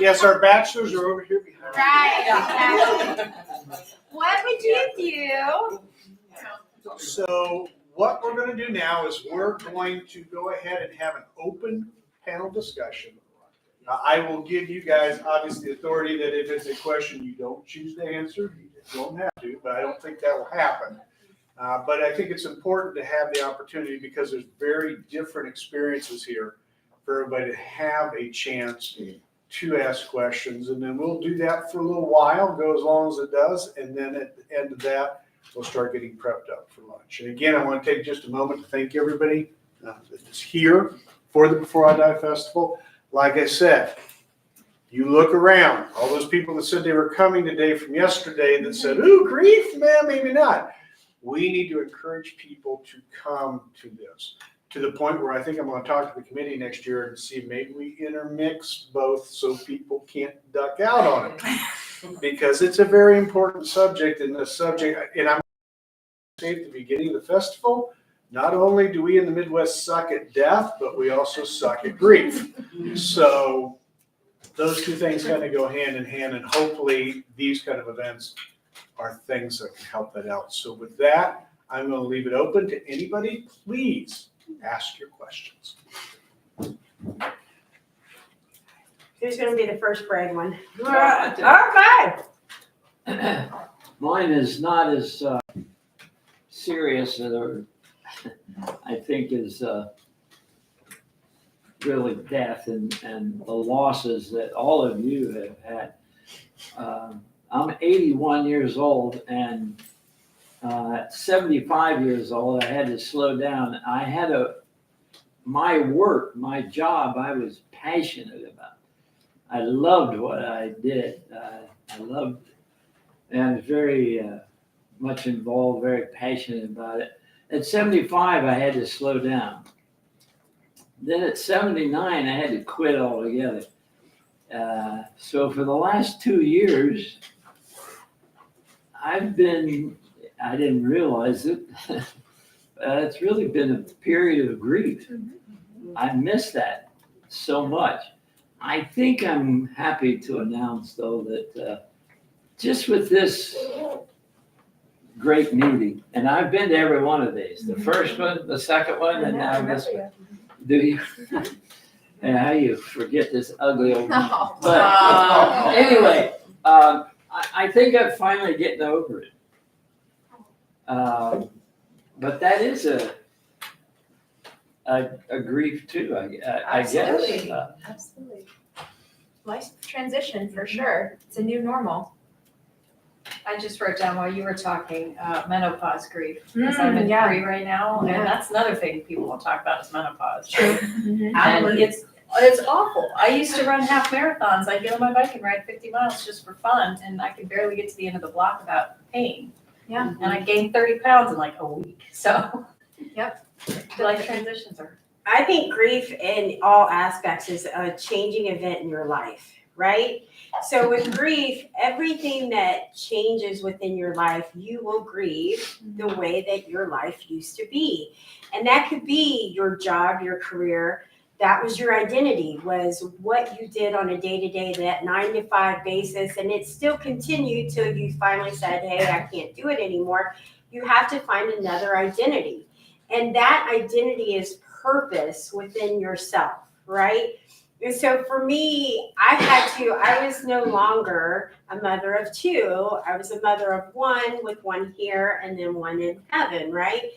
Yes, our bachelors are over here behind. Right. What would you do? So what we're going to do now is we're going to go ahead and have an open panel discussion. I will give you guys obviously authority that if it's a question you don't choose to answer, you don't have to, but I don't think that will happen. But I think it's important to have the opportunity because there's very different experiences here for everybody to have a chance to ask questions. And then we'll do that for a little while, go as long as it does. And then at the end of that, we'll start getting prepped up for lunch. And again, I want to take just a moment to thank everybody that is here for the Before I Die Festival. Like I said, you look around, all those people that said they were coming today from yesterday that said, ooh, grief, man, maybe not. We need to encourage people to come to this, to the point where I think I'm going to talk to the committee next year and see maybe we intermix both so people can't duck out on it. Because it's a very important subject, and the subject, and I'm going to say at the beginning of the festival, not only do we in the Midwest suck at death, but we also suck at grief. So those two things kind of go hand in hand, and hopefully these kind of events are things that can help that out. So with that, I'm going to leave it open to anybody. Please ask your questions. Who's going to be the first brave one? Okay. Okay. Mine is not as serious or I think is really death and the losses that all of you have had. I'm 81 years old, and at 75 years old, I had to slow down. I had my work, my job, I was passionate about. I loved what I did. I loved, and I was very much involved, very passionate about it. At 75, I had to slow down. Then at 79, I had to quit altogether. So for the last 2 years, I didn't realize it, it's really been a period of grief. I miss that so much. I think I'm happy to announce, though, that just with this great meeting, and I've been to every one of these, the first one, the second one, and now this one. Do you? And how you forget this ugly old man? But anyway, I think I'm finally getting over it. But that is a grief too, I guess. Absolutely. Life's transition for sure. It's a new normal. I just wrote down while you were talking, menopause grief, because I'm in 3 right now, Yeah. and that's another thing people won't talk about is menopause. True. And it's awful. I used to run half marathons. I'd get on my bike and ride 50 miles just for fun, and I could barely get to the end of the block without pain. Yeah. And I gained 30 pounds in like a week, so. Yep. Life transitions are. I think grief in all aspects is a changing event in your life, right? So with grief, everything that changes within your life, you will grieve the way that your life used to be. And that could be your job, your career. That was your identity, was what you did on a day-to-day, that 9-to-5 basis. And it still continued till you finally said, hey, I can't do it anymore. You have to find another identity. And that identity is purpose within yourself, right? And so for me, I was no longer a mother of 2. I was a mother of 1 with 1 here and then 1 in heaven, right?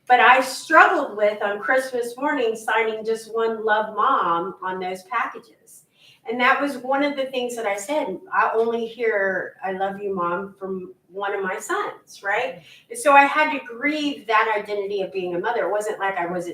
But I struggled with on Christmas morning signing just 1 love mom on those packages. And that was one of the things that I said. I only hear I love you, mom, from one of my sons, right? And so I had to grieve that identity of being a mother. It wasn't like I was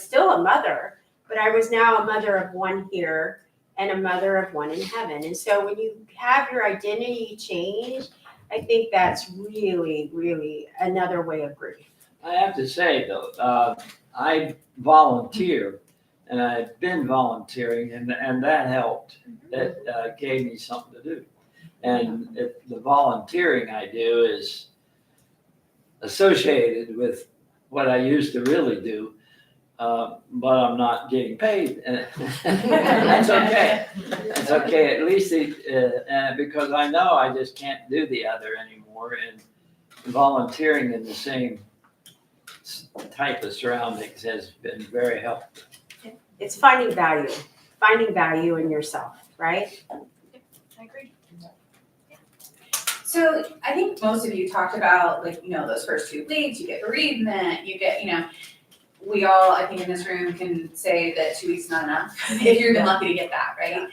still a mother, but I was now a mother of 1 here and a mother of 1 in heaven. And so when you have your identity change, I think that's really, really another way of grief. I have to say, though, I volunteer, and I've been volunteering, and that helped. That gave me something to do. And the volunteering I do is associated with what I used to really do. but I'm not getting paid. And that's okay. That's okay. At least and because I know I just can't do the other anymore, and volunteering in the same type of surroundings has been very helpful. It's finding value in yourself, right? I agree. So I think most of you talked about, like, those first 2 weeks, you get bereavement, you get, we all, I think in this room can say that 2 weeks is not enough, if you're even lucky to get that, right?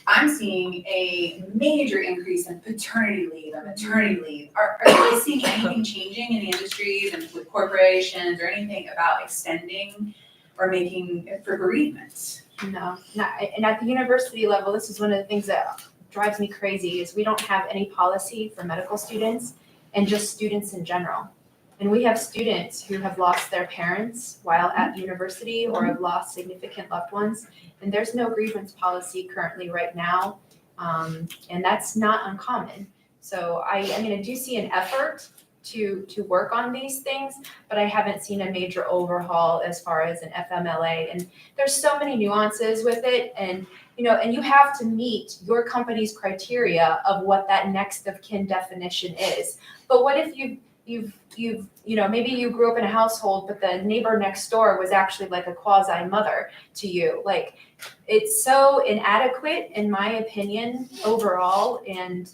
I'm seeing a major increase in paternity leave and maternity leave. Are you guys seeing anything changing in the industries and with corporations or anything about extending or making for bereavement? No, not, and at the university level, this is one of the things that drives me crazy is we don't have any policy for medical students and just students in general. And we have students who have lost their parents while at university or have lost significant loved ones. And there's no grievance policy currently right now. And that's not uncommon. So I do see an effort to work on these things, but I haven't seen a major overhaul as far as an FMLA. And there's so many nuances with it. And you have to meet your company's criteria of what that next of kin definition is. But what if you've maybe you grew up in a household, but the neighbor next door was actually like a quasi mother to you. Like, it's so inadequate in my opinion overall. And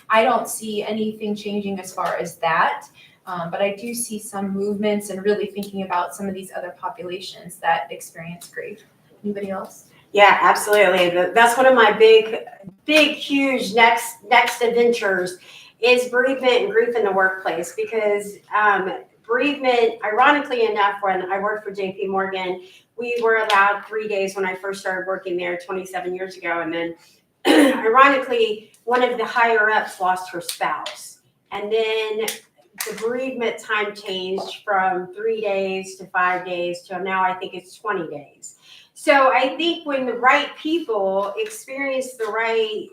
I don't see anything changing as far as that. But I do see some movements and really thinking about some of these other populations that experience grief. Anybody else? Yeah, absolutely. That's one of my big, huge next adventures is bereavement and grief in the workplace, because bereavement, ironically enough, when I worked for JP Morgan, we were allowed 3 days when I first started working there 27 years ago. And then ironically, one of the higher ups lost her spouse. And then the bereavement time changed from 3 days to 5 days to now I think it's 20 days. So I think when the right people experience the right,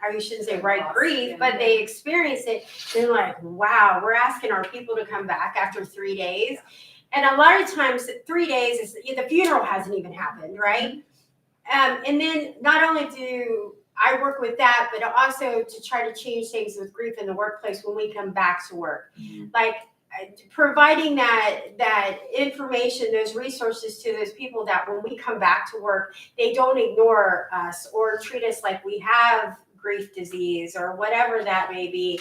I shouldn't say right grief, but they experience it, they're like, wow, we're asking our people to come back after 3 days. And a lot of times 3 days is the funeral hasn't even happened, right? And then not only do I work with that, but also to try to change things with grief in the workplace when we come back to work. Like providing that information, those resources to those people that when we come back to work, they don't ignore us or treat us like we have grief disease or whatever that may be.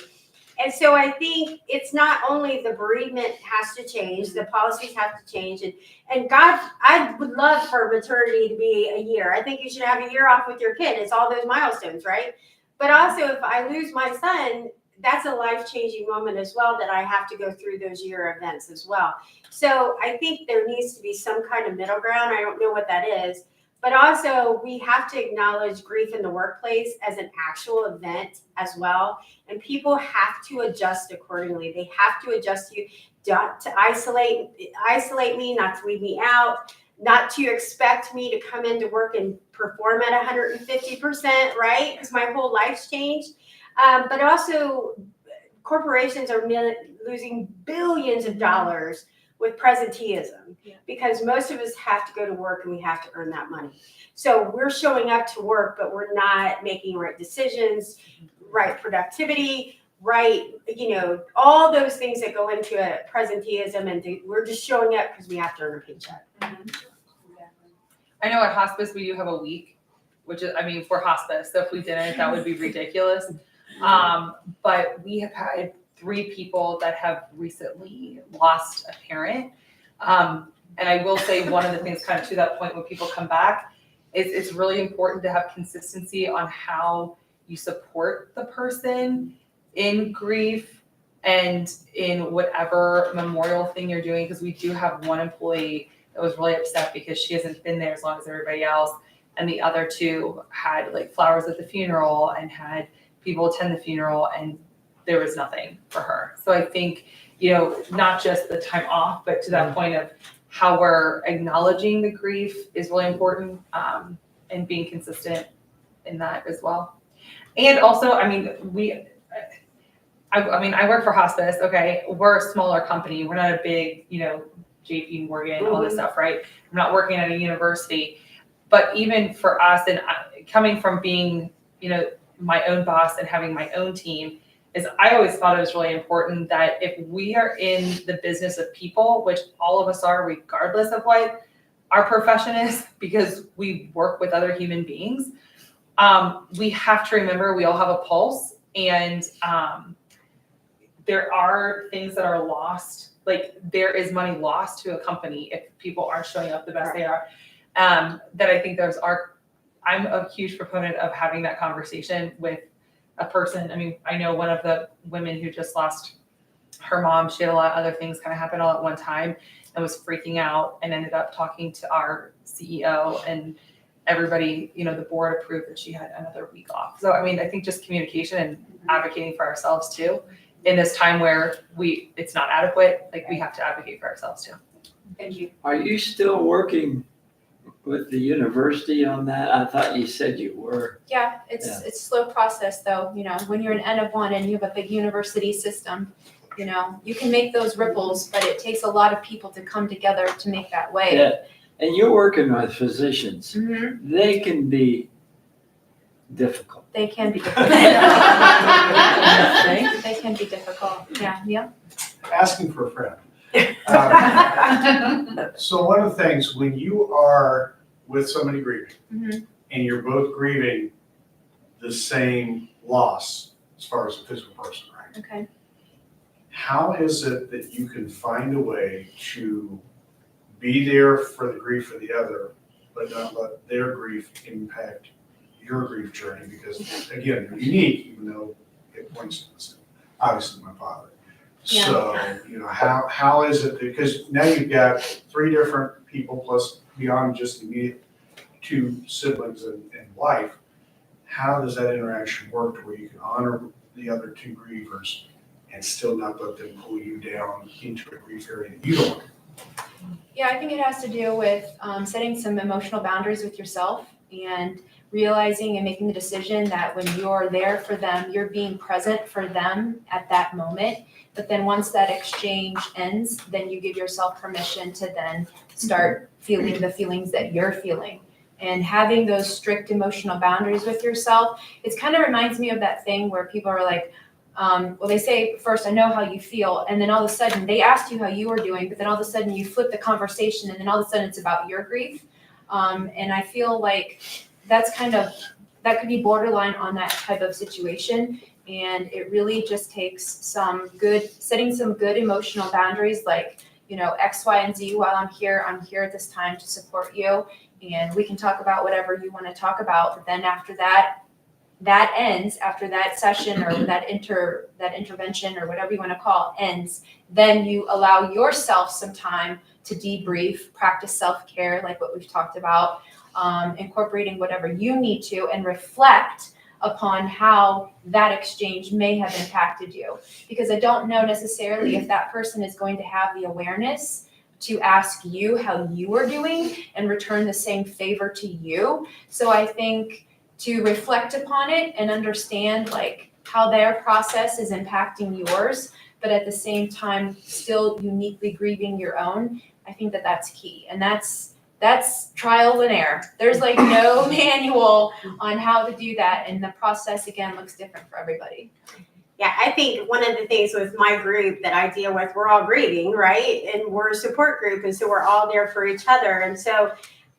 And so I think it's not only the bereavement has to change, the policies have to change. And God, I would love for maternity to be a year. I think you should have a year off with your kid. It's all those milestones, right? But also if I lose my son, that's a life-changing moment as well that I have to go through those year events as well. So I think there needs to be some kind of middle ground. I don't know what that is. But also we have to acknowledge grief in the workplace as an actual event as well. And people have to adjust accordingly. They have to adjust to isolate me, not to leave me out, not to expect me to come into work and perform at 150%, right? Because my whole life's changed. But also corporations are losing billions of dollars with presenteeism, because most of us have to go to work and we have to earn that money. So we're showing up to work, but we're not making right decisions, right productivity, right, all those things that go into a presenteeism, and we're just showing up because we have to earn a paycheck. I know at hospice we do have a week, which is, for hospice, so if we didn't, that would be ridiculous. But we have had 3 people that have recently lost a parent. And I will say one of the things kind of to that point when people come back is it's really important to have consistency on how you support the person in grief and in whatever memorial thing you're doing. Because we do have one employee that was really upset because she hasn't been there as long as everybody else. And the other 2 had like flowers at the funeral and had people attend the funeral, and there was nothing for her. So I think, not just the time off, but to that point of how we're acknowledging the grief is really important, and being consistent in that as well. And also, I work for hospice. Okay. We're a smaller company. We're not a big, JP Morgan, all this stuff, right? I'm not working at a university. But even for us, and coming from being, my own boss and having my own team, is I always thought it was really important that if we are in the business of people, which all of us are, regardless of what our profession is, because we work with other human beings, we have to remember we all have a pulse, and there are things that are lost. Like, there is money lost to a company if people aren't showing up the best they are. That I think I'm a huge proponent of having that conversation with a person. I mean, I know one of the women who just lost her mom, she had a lot of other things kind of happen all at one time and was freaking out, and ended up talking to our CEO, and everybody, the board approved that she had another week off. So, I mean, I think just communication and advocating for ourselves too, in this time where it's not adequate, like, we have to advocate for ourselves too. Thank you. Are you still working with the university on that? I thought you said you were. Yeah, it's a slow process though, when you're an N of one and you have a big university system, you can make those ripples, but it takes a lot of people to come together to make that way. Yeah, and you're working with physicians. Mhm. They can be difficult. They can be difficult. Think? They can be difficult, yeah. Asking for a friend. So one of the things, when you are with somebody grieving, Mhm. and you're both grieving the same loss as far as a physical person, right? Okay. How is it that you can find a way to be there for the grief of the other, but not let their grief impact your grief journey? Because again, you're unique, even though it points to us, obviously my father. Yeah. So, how is it, because now you've got 3 different people plus beyond just the immediate 2 siblings and wife, how does that interaction work to where you can honor the other 2 grievers and still not let them pull you down into a grief area that you don't want? Yeah, I think it has to do with setting some emotional boundaries with yourself and realizing and making the decision that when you're there for them, you're being present for them at that moment. But then once that exchange ends, then you give yourself permission to then start feeling the feelings that you're feeling. And having those strict emotional boundaries with yourself, it kind of reminds me of that thing where people are like, they say first, I know how you feel, and then all of a sudden they asked you how you were doing, but then all of a sudden you flip the conversation, and then all of a sudden it's about your grief. And I feel like that could be borderline on that type of situation. And it really just takes setting some good emotional boundaries, like, X, Y, and Z, while I'm here at this time to support you. And we can talk about whatever you want to talk about. But then after that ends, after that session or that intervention or whatever you want to call it ends, then you allow yourself some time to debrief, practice self-care, like what we've talked about, incorporating whatever you need to, and reflect upon how that exchange may have impacted you. Because I don't know necessarily if that person is going to have the awareness to ask you how you are doing and return the same favor to you. So I think to reflect upon it and understand like how their process is impacting yours, but at the same time still uniquely grieving your own, I think that that's key. And that's trial and error. There's like no manual on how to do that, and the process again looks different for everybody. Yeah, I think one of the things with my group that I deal with, we're all grieving, right? And we're a support group, and so we're all there for each other. And so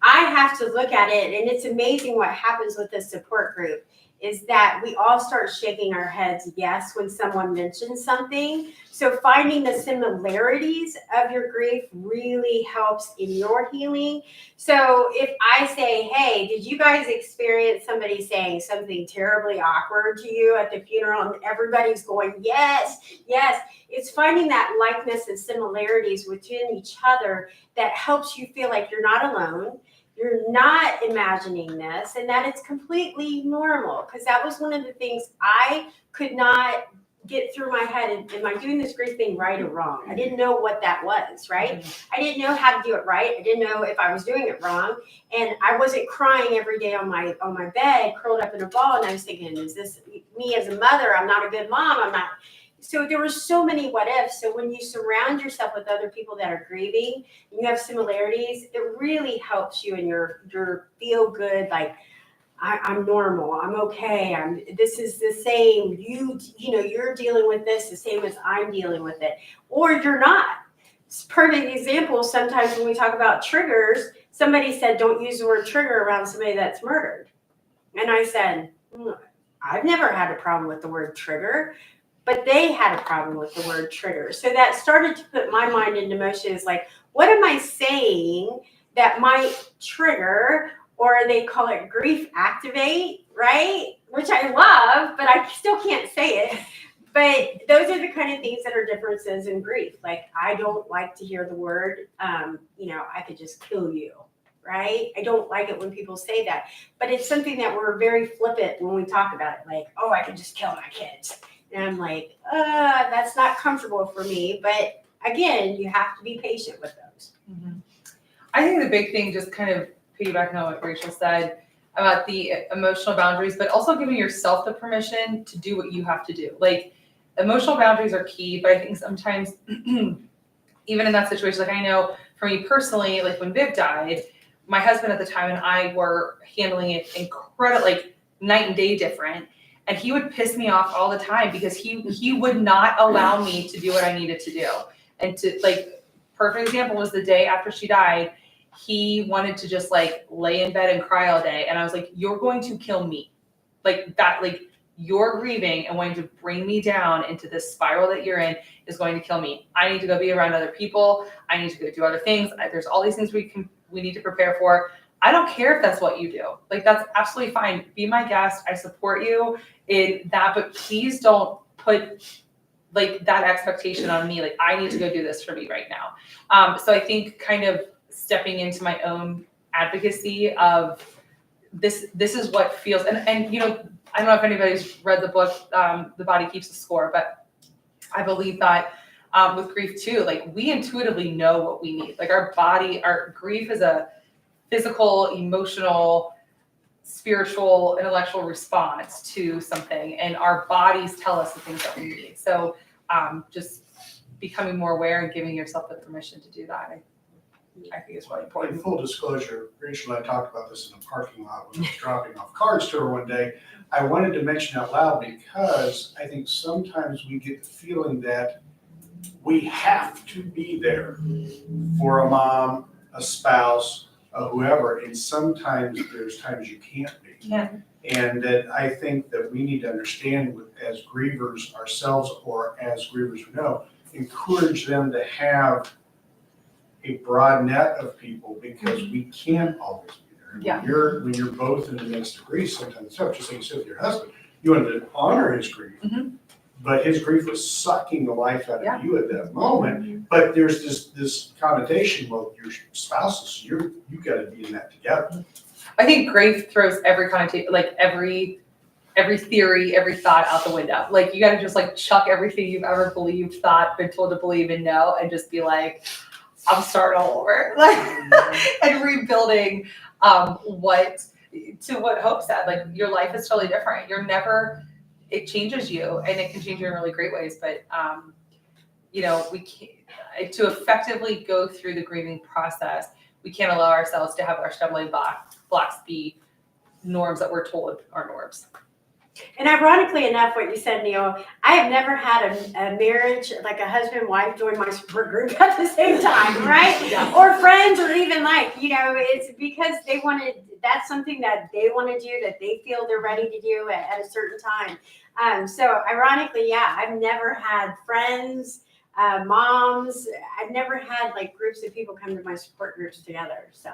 I have to look at it, and it's amazing what happens with this support group is that we all start shaking our heads yes when someone mentions something. So finding the similarities of your grief really helps in your healing. So if I say, hey, did you guys experience somebody saying something terribly awkward to you at the funeral, and everybody's going, yes, yes. It's finding that likeness and similarities within each other that helps you feel like you're not alone. You're not imagining this, and that it's completely normal. Because that was one of the things I could not get through my head. Am I doing this grief thing right or wrong? I didn't know what that was, right? I didn't know how to do it right. I didn't know if I was doing it wrong. And I wasn't crying every day on my bed, curled up in a ball. And I was thinking, is this me as a mother? I'm not a good mom. I'm not, So there were so many what ifs. So when you surround yourself with other people that are grieving, and you have similarities, it really helps you in your feel good, like I'm normal, I'm okay, this is the same. You know, you're dealing with this the same as I'm dealing with it. Or you're not. It's a perfect example. Sometimes when we talk about triggers, somebody said, don't use the word trigger around somebody that's murdered. And I said, I've never had a problem with the word trigger, but they had a problem with the word trigger. So that started to put my mind into motion. Is like, what am I saying that might trigger, or they call it grief activate, right? Which I love, but I still can't say it. But those are the kind of things that are differences in grief. Like, I don't like to hear the word, I could just kill you, right? I don't like it when people say that. But it's something that we're very flippant when we talk about it. Like, oh, I could just kill my kids. And I'm like, that's not comfortable for me. But again, you have to be patient with those. I think the big thing, just kind of piggybacking on what Rachel said about the emotional boundaries, but also giving yourself the permission to do what you have to do. Like, emotional boundaries are key, but I think sometimes even in that situation, like I know for me personally, like when Viv died, my husband at the time and I were handling it incredibly, like night and day different. And he would piss me off all the time because he would not allow me to do what I needed to do. And to, like, perfect example was the day after she died, he wanted to just like lay in bed and cry all day. And I was like, you're going to kill me. Like that, like you're grieving and wanting to bring me down into this spiral that you're in is going to kill me. I need to go be around other people. I need to go do other things. There's all these things we need to prepare for. I don't care if that's what you do. Like, that's absolutely fine. Be my guest. I support you in that, but please don't put like that expectation on me. Like, I need to go do this for me right now. So I think kind of stepping into my own advocacy of this is what feels, and you know, I don't know if anybody's read the book, The Body Keeps the Score, but I believe that with grief too, like we intuitively know what we need. Like our grief is a physical, emotional, spiritual, intellectual response to something, and our bodies tell us the things that we need. So just becoming more aware and giving yourself the permission to do that, I think is really In important. full disclosure, Rachel and I talked about this in a parking lot when I was dropping off cards to her one day. I wanted to mention out loud because I think sometimes we get the feeling that we have to be there for a mom, a spouse, whoever, and sometimes there's times you can't be. Yeah. And that I think that we need to understand as grievers ourselves, or as grievers we know, encourage them to have a broad net of people, because we can't always be there. Yeah. When you're both in the midst of grief, sometimes it's tough. Just like you said with your husband, you wanted to honor his grief, but his grief was sucking the life out of you at that moment. But there's this connotation, well, your spouses, you got to be in that together. I think grief throws every connotation, like every theory, every thought out the window. Like, you got to just like chuck everything you've ever believed, thought, been told to believe, and know, and just be like, I'm starting all over, like, and rebuilding what Hope said. Like, your life is totally different. It changes you, and it can change you in really great ways. But we can't, to effectively go through the grieving process, we can't allow ourselves to have our stumbling blocks be norms that we're told are norms. And ironically enough, what you said, Neil, I have never had a marriage, like a husband and wife join my support group at the same time, right? Yeah. Or friends, or even it's because that's something that they want to do, that they feel they're ready to do at a certain time. So ironically, I've never had friends, moms, I've never had like groups of people come to my support groups together, so.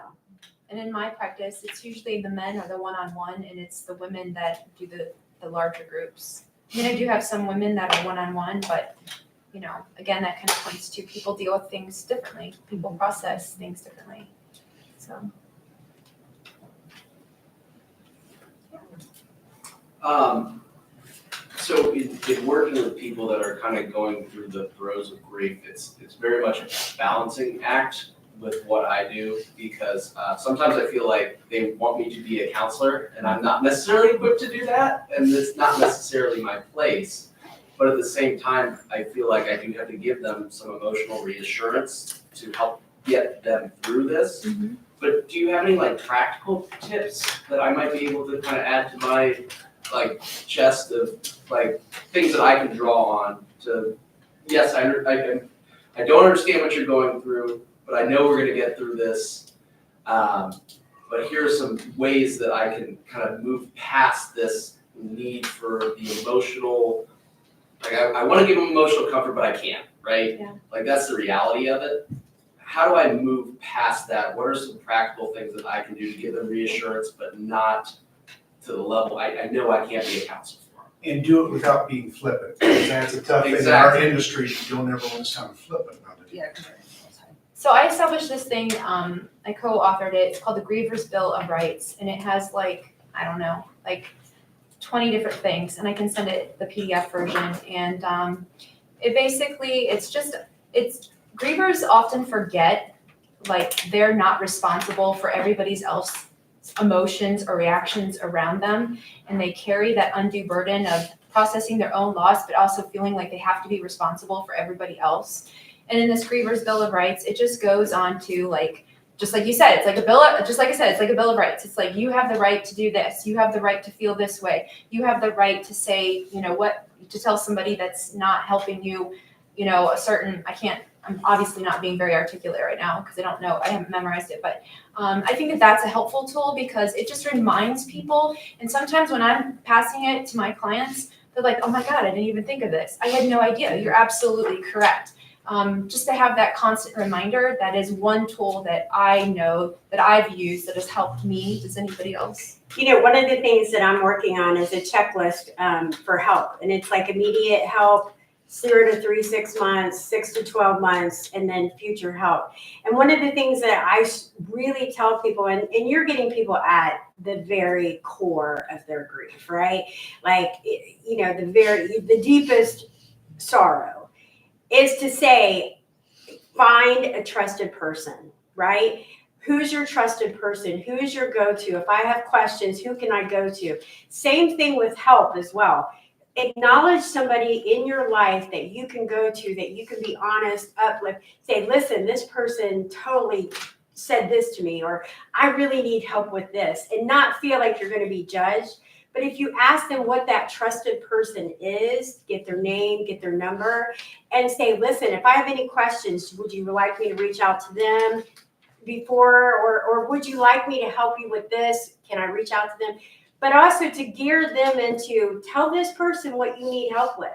And in my practice, it's usually the men are the one-on-one, and it's the women that do the larger groups. I mean, I do have some women that are one-on-one, but again, that kind of points to people deal with things differently. People process things differently. So. So in working with people that are kind of going through the throes of grief, it's very much a balancing act with what I do, because sometimes I feel like they want me to be a counselor, and I'm not necessarily equipped to do that, and it's not necessarily my place. But at the same time, I feel like I do have to give them some emotional reassurance to help get them through this. But do you have any like practical tips that I might be able to kind of add to my like chest of like things that I can draw on to, yes, I don't understand what you're going through, but I know we're gonna get through this. But here are some ways that I can kind of move past this need for the emotional, like I wanna give them emotional comfort, but I can't, right? Yeah. Like that's the reality of it. How do I move past that? What are some practical things that I can do to give them reassurance, but not to the level I know I can't be a counselor for? And do it without being flippant, because that's a tough thing in our Exactly. industry, you don't ever want to sound flippant about it. Yeah. So I established this thing, I co-authored it, it's called the Grievers Bill of Rights, and it has like, I don't know, like 20 different things, and I can send it the PDF version, and it basically, it's grievers often forget, like, they're not responsible for everybody's else emotions or reactions around them, and they carry that undue burden of processing their own loss, but also feeling like they have to be responsible for everybody else. And in this Grievers Bill of Rights, it just goes on to like, just like you said, it's like just like I said, it's like a Bill of Rights. It's like, you have the right to do this. You have the right to feel this way. You have the right to say, to tell somebody that's not helping you, I'm obviously not being very articulate right now because I haven't memorized it, but I think that that's a helpful tool because it just reminds people. And sometimes when I'm passing it to my clients, they're like, oh my God, I didn't even think of this. I had no idea. You're absolutely correct. Just to have that constant reminder, that is one tool that I know that I've used that has helped me. Does anybody else? One of the things that I'm working on is a checklist for help, and it's like immediate help, 0 to 3, 6 months, 6 to 12 months, and then future help. And one of the things that I really tell people, and you're getting people at the very core of their grief, right? Like, the deepest sorrow is to say, find a trusted person, right? Who's your trusted person? Who is your go-to? If I have questions, who can I go to? Same thing with help as well. Acknowledge somebody in your life that you can go to, that you can be honest, uplift, say, listen, this person totally said this to me, or I really need help with this, and not feel like you're going to be judged. But if you ask them what that trusted person is, get their name, get their number, and say, listen, if I have any questions, would you like me to reach out to them before, or would you like me to help you with this? Can I reach out to them? But also to gear them into, tell this person what you need help with.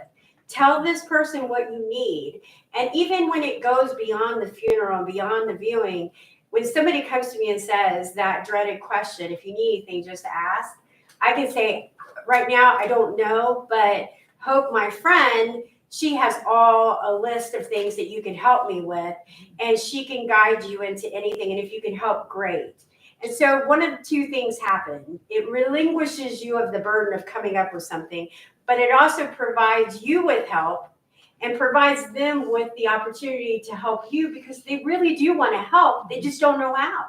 Tell this person what you need. And even when it goes beyond the funeral, beyond the viewing, when somebody comes to me and says that dreaded question, if you need anything, just ask, I can say, right now, I don't know, but Hope, my friend, she has a list of things that you can help me with, and she can guide you into anything. And if you can help, great. And so one of the two things happen. It relinquishes you of the burden of coming up with something, but it also provides you with help and provides them with the opportunity to help you because they really do want to help. They just don't know how.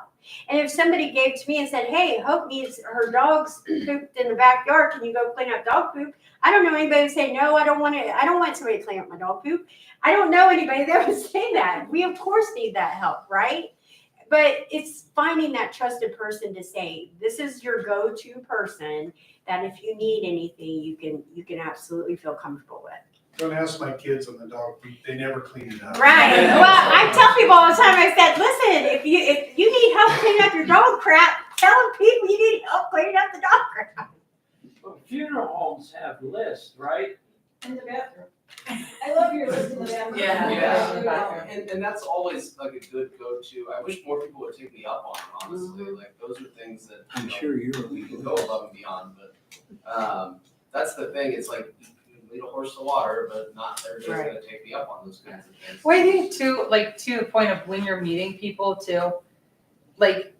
And if somebody gave to me and said, hey, Hope needs her dogs pooped in the backyard, can you go clean up dog poop? I don't know anybody to say, no, I don't want somebody to clean up my dog poop. I don't know anybody that would say that. We of course need that help, right? But it's finding that trusted person to say, this is your go-to person that if you need anything, you can absolutely feel comfortable with. Don't ask my kids on the dog poop, they never clean it up. Right. Well, I tell people all the time, I said, listen, if you need help cleaning up your dog crap, tell people you need help cleaning up the dog crap. Well, funeral homes have lists, right? In the bathroom. I love your list in the bathroom. Yeah. And that's always like a good go-to. I wish more people would take me up on it, honestly. Like those are things that I'm sure you're. we can go above and beyond. But that's the thing. It's like you can lead a horse to water, but not everybody's gonna take me up on those kinds of things. Well, I think too, like to the point of when you're meeting people too, like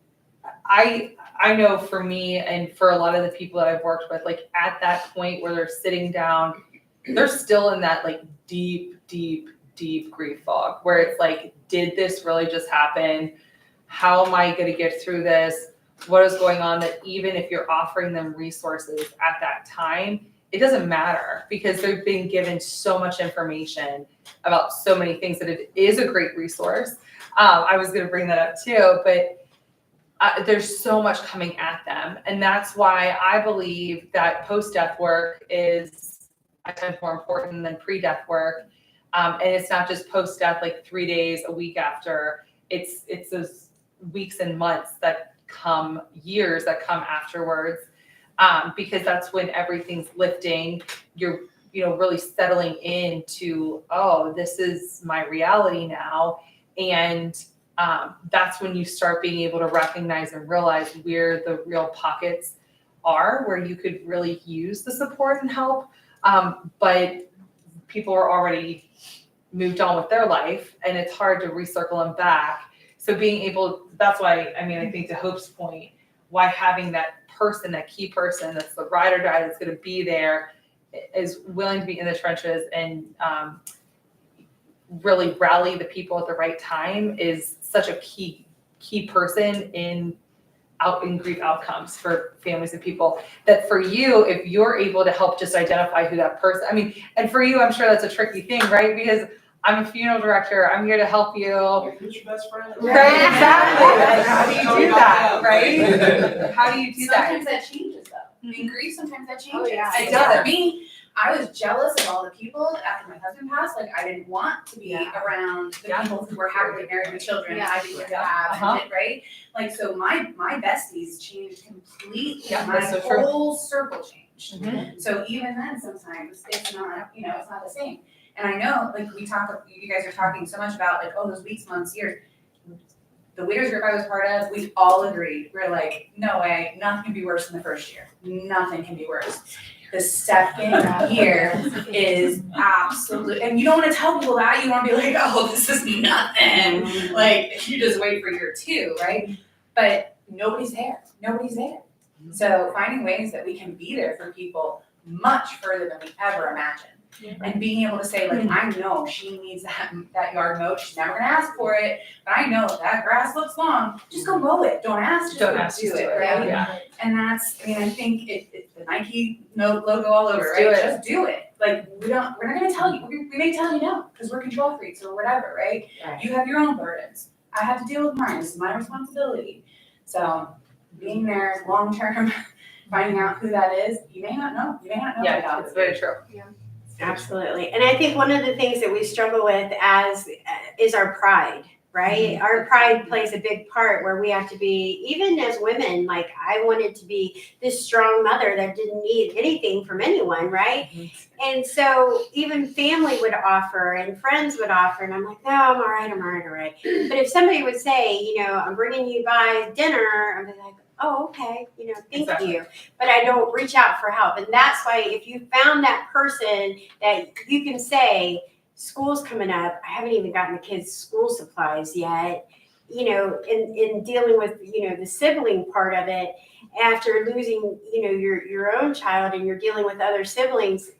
I know for me and for a lot of the people that I've worked with, like at that point where they're sitting down, they're still in that like deep grief fog where it's like, did this really just happen? How am I gonna get through this? What is going on? That even if you're offering them resources at that time, it doesn't matter because they're being given so much information about so many things that it is a great resource. I was going to bring that up too, but there's so much coming at them. And that's why I believe that post-death work is a times more important than pre-death work. And it's not just post-death, like 3 days, a week after. It's those weeks and months that come, years that come afterwards. Because that's when everything's lifting. You're, really settling into, oh, this is my reality now. And that's when you start being able to recognize and realize where the real pockets are, where you could really use the support and help. But people are already moved on with their life and it's hard to recircle them back. So being able, that's why, I think to Hope's point, why having that person, that key person, that's the ride or die that's going to be there, is willing to be in the trenches and really rally the people at the right time is such a key person in grief outcomes for families and people. That for you, if you're able to help just identify who that person, and for you, I'm sure that's a tricky thing, right? Because I'm a funeral director. I'm here to help you. Who's your best friend? Right, exactly. Like, how do you do that, right? How do you do that? Sometimes that changes though. In grief, sometimes that changes. Oh, yeah. I It know does. for me, I was jealous of all the people after my husband passed. Like I didn't want to be around the Yeah. people who were happily married with children. Yeah. I didn't get to Yeah. have, Uh-huh. right? Like so, my besties changed completely. Yeah, my that's so true. whole circle changed. Mhm. So even then, sometimes it's not, it's not the same. And I know, like you guys are talking so much about like, oh, those weeks, months, years. The Widows group I was part of, we all agreed. We're like, no way, nothing can be worse than the first year. Nothing can be worse. The second year is absolute, and you don't want to tell people that. You want to be like, oh, this is nothing. Like, you just wait for year 2, right? But nobody's there. Nobody's there. So finding ways that we can be there for people much further than we ever imagined. And being able to say, like, I know she needs that yard mowed. She's never gonna ask for it, but I know that grass looks long. Just go mow it. Don't ask. Don't Just ask, do just it, do it. right? Yeah. And that's, I think it's the Nike logo all over, Just right? do it. Just do it. Like we're not gonna tell you. We may tell you no because we're control freaks or whatever, right? Right. You have your own burdens. I have to deal with mine. This is my responsibility. So being there long term, finding out who that is, you may not know. You may not know Yeah, about it's it. very true. Absolutely. And I think one of the things that we struggle with is our pride, right? Our pride plays a big part where we have to be, even as women, like I wanted to be this strong mother that didn't need anything from anyone, right? And so even family would offer and friends would offer, and I'm like, no, I'm all right. But if somebody would say, I'm bringing you by dinner, I'd be like, oh, okay, thank Exactly. you. But I don't reach out for help. And that's why if you found that person that you can say, school's coming up, I haven't even gotten the kids' school supplies yet, in dealing with, the sibling part of it, after losing, your own child and you're dealing with other siblings,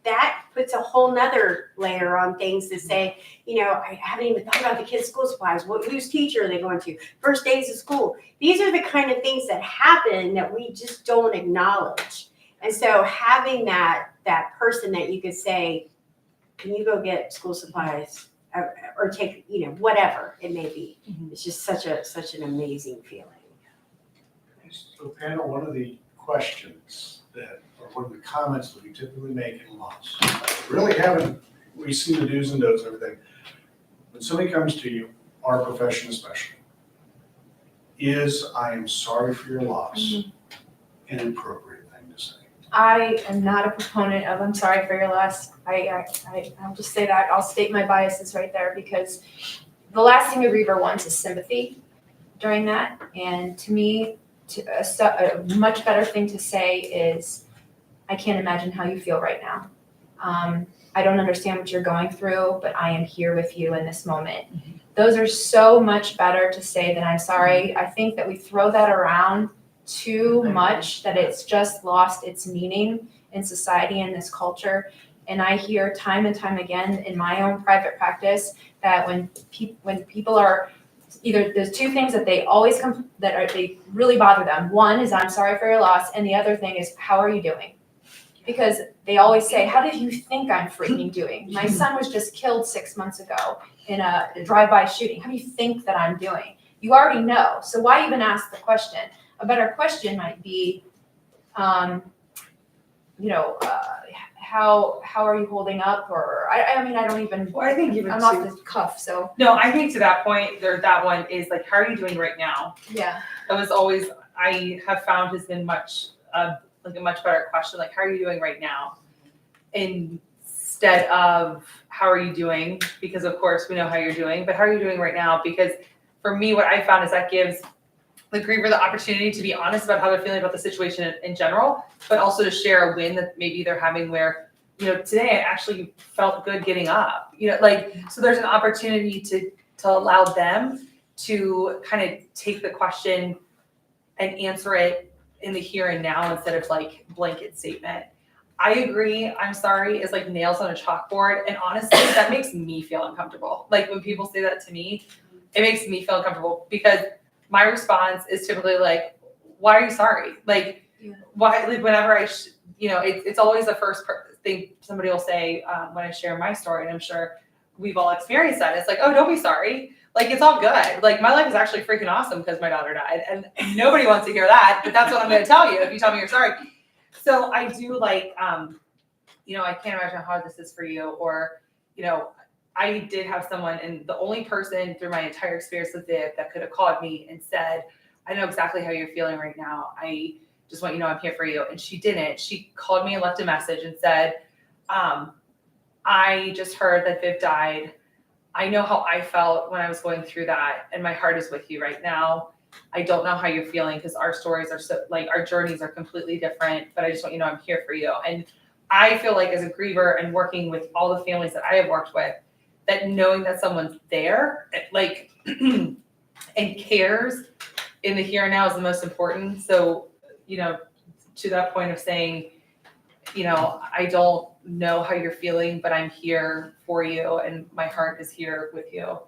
that puts a whole nother layer on things to say, I haven't even thought about the kids' school supplies. Whose teacher are they going to? First days of school. These are the kind of things that happen that we just don't acknowledge. And so having that person that you could say, can you go get school supplies or take, whatever it may be. It's just such an amazing feeling. So panel, one of the questions or one of the comments that we typically make in loss, really we see the do's and don'ts and everything. When somebody comes to you, our profession especially, is I am sorry for your loss an appropriate thing to say? I am not a proponent of I'm sorry for your loss. I'll just say that. I'll state my biases right there because the last thing a griever wants is sympathy during that. And to me, a much better thing to say is, I can't imagine how you feel right now. I don't understand what you're going through, but I am here with you in this moment. Those are so much better to say than I'm sorry. I think that we throw that around too much that it's just lost its meaning in society and this culture. And I hear time and time again in my own private practice that when people are either, there's two things that they always they really bother them. One is I'm sorry for your loss, and the other thing is how are you doing? Because they always say, how do you think I'm freaking doing? My son was just killed 6 months ago in a drive-by shooting. How do you think that I'm doing? You already know, so why even ask the question? A better question might be, how are you holding up? Or, I mean, I don't even, Well, I think even I'm off the cuff, so, no, I think to that point, that one is like, how are you doing right now? yeah. That was always, I have found has been like a much better question, like, how are you doing right now? Instead of, how are you doing? Because of course, we know how you're doing, but how are you doing right now? Because for me, what I found is that gives the griever the opportunity to be honest about how they're feeling about the situation in general, but also to share a win that maybe they're having where, today I actually felt good getting up, so there's an opportunity to allow them to kind of take the question and answer it in the here and now instead of like blanket statement. I agree, I'm sorry is like nails on a chalkboard, and honestly, that makes me feel uncomfortable. Like when people say that to me, it makes me feel uncomfortable because my response is typically like, why are you sorry? Like, why, like whenever it's always the first thing somebody will say when I share my story, and I'm sure we've all experienced that. It's like, oh, don't be sorry. Like, it's all good. Like, my life is actually freaking awesome because my daughter died, and nobody wants to hear that, but that's what I'm going to tell you if you tell me you're sorry. So I do like, I can't imagine how hard this is for you, or, I did have someone, and the only person through my entire experience with it that could have called me and said, I know exactly how you're feeling right now. I just want you to know I'm here for you. And she didn't. She called me and left a message and said, I just heard that Viv died. I know how I felt when I was going through that, and my heart is with you right now. I don't know how you're feeling because our stories are so, like, our journeys are completely different, but I just want you to know I'm here for you. And I feel like as a griever and working with all the families that I have worked with, that knowing that someone's there, like, and cares in the here and now is the most important. So, to that point of saying, I don't know how you're feeling, but I'm here for you and my heart is here with you,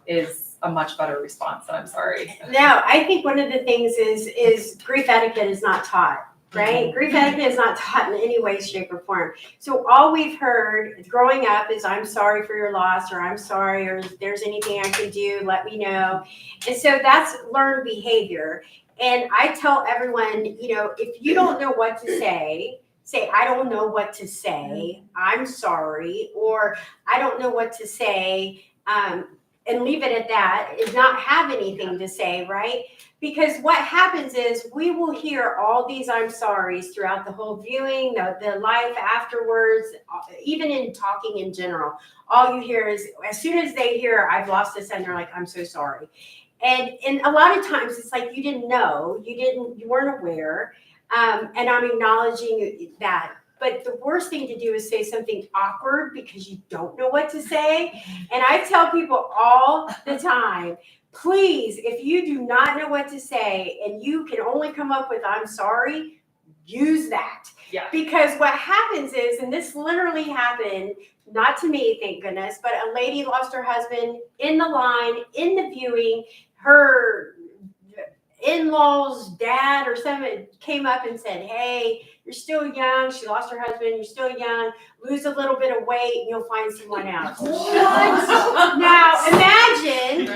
is a much better response than I'm sorry. Now, I think one of the things is grief etiquette is not taught, right? Grief etiquette is not taught in any way, shape, or form. So all we've heard growing up is, I'm sorry for your loss, or I'm sorry, or if there's anything I can do, let me know. And so that's learned behavior. And I tell everyone, if you don't know what to say, I don't know what to say, I'm sorry, or I don't know what to say, and leave it at that, is not have anything to say, right? Because what happens is we will hear all these I'm sorries throughout the whole viewing, the life afterwards, even in talking in general. All you hear is, as soon as they hear I've lost a son, they're like, I'm so sorry. And a lot of times it's like, you didn't know, you weren't aware. And I'm acknowledging that. But the worst thing to do is say something awkward because you don't know what to say. And I tell people all the time, please, if you do not know what to say and you can only come up with I'm sorry, use that. Yeah. Because what happens is, and this literally happened, not to me, thank goodness, but a lady lost her husband in the line, in the viewing. Her in-laws, dad or someone came up and said, hey, you're still young. She lost her husband. You're still young. Lose a little bit of weight and you'll find someone else. Now imagine,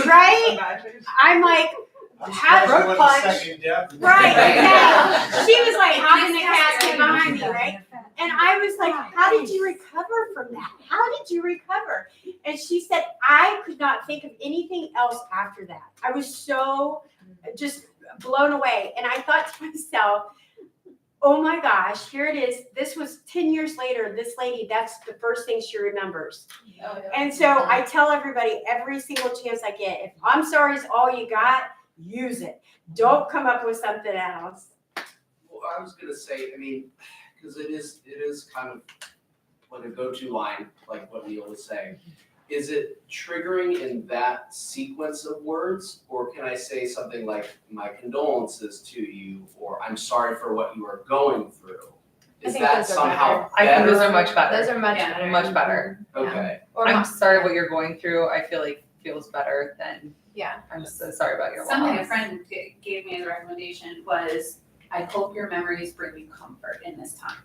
right? I'm like, how Surprised you went punch. second death. Right, yeah. She was like, how can the cat get behind me, right? And I was like, how did you recover from that? How did you recover? And she said, I could not think of anything else after that. I was so just blown away. And I thought to myself, oh my gosh, here it is. This was 10 years later. This lady, that's the first thing she remembers. And so I tell everybody every single chance I get, if I'm sorry is all you got, use it. Don't come up with something else. Well, I was gonna say, because it is kind of like a go-to line, like what Neil was saying. Is it triggering in that sequence of words, or can I say something like, my condolences to you, or I'm sorry for what you are going through? I Is think that those are somehow better. I think those better? are much better. Those are much Yeah, better. Much better. Okay, Or I'm mo- sorry what you're going through, I feel like feels better than Yeah. I'm so sorry about your loss. Something a friend gave me as a recommendation was, I hope your memories bring you comfort in this time.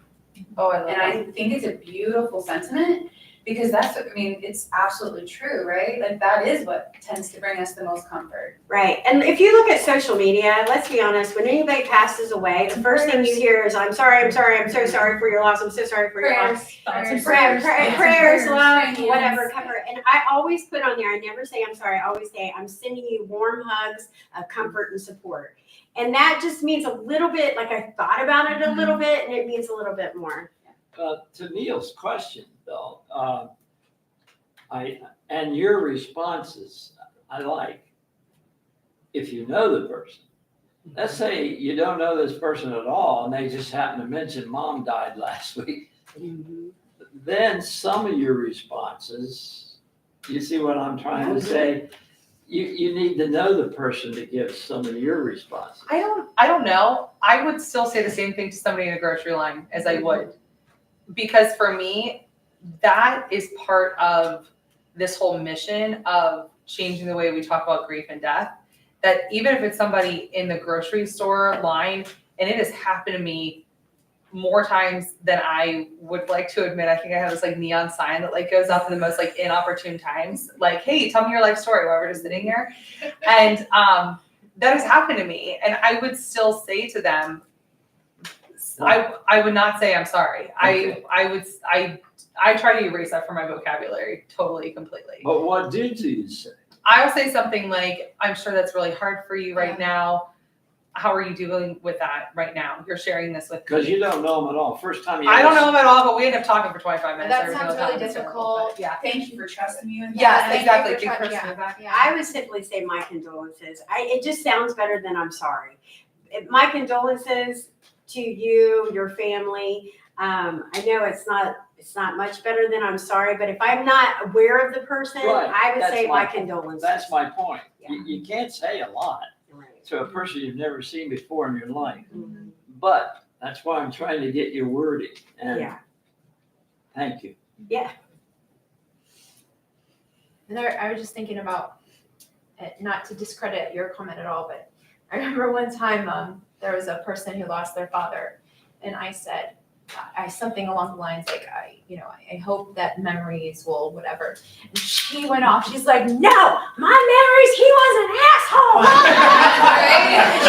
Oh, I love And that. I think it's a beautiful sentiment, because that's, I mean, it's absolutely true, right? Like, that is what tends to bring us the most comfort. Right, and if you look at social media, let's be honest, when anybody passes away, the first thing you hear is, I'm sorry, I'm so sorry for your loss, I'm so sorry for your loss. Prayers, love, Prayers. whatever, comfort. And I always put on there, I never say I'm sorry, I always say, I'm sending you warm hugs of comfort and support. And that just means a little bit, like I thought about it a little bit, and it means a little bit more. To Neil's question, though, and your responses, I like. If you know the person, let's say you don't know this person at all, and they just happen to mention mom died last week, then some of your responses, you see what I'm trying to say? You need to know the person to give some of your responses. I don't know. I would still say the same thing to somebody in a grocery line as I would. Because for me, that is part of this whole mission of changing the way we talk about grief and death. That even if it's somebody in the grocery store line, and it has happened to me more times than I would like to admit. I think I have this like neon sign that like goes up in the most like inopportune times. Like, hey, tell me your life story while we're just sitting here. And that has happened to me. And I would still say to them, I would not say I'm sorry. Okay. I try to erase that from my vocabulary totally, completely. But what did you say? I'll say something like, I'm sure that's really hard for you right now. How are you dealing with that right now? You're sharing this with me. Because you don't know them at all. First time you. I don't know them at all, but we end up talking for 25 minutes. That every sounds single really time. It's difficult. terrible, but Yeah. Thank you for trusting me with that. Yes, Thank you exactly. for Keep trying- personally back. Yeah. I would simply say my condolences. It just sounds better than I'm sorry. My condolences to you, your family. I know it's not much better than I'm sorry, but if I'm not aware of the person, Right, I would that's say my- my condolences. That's my point. Yeah. You can't say a lot Right. to a person you've never seen before in your life. Mhm. But that's why I'm trying to get your wording. And Yeah. thank you. And I was just thinking about, not to discredit your comment at all, but I remember one time, there was a person who lost their father, and I said, something along the lines like, I hope that memories will whatever. And she went off, she's like, no, my memories, he was an asshole.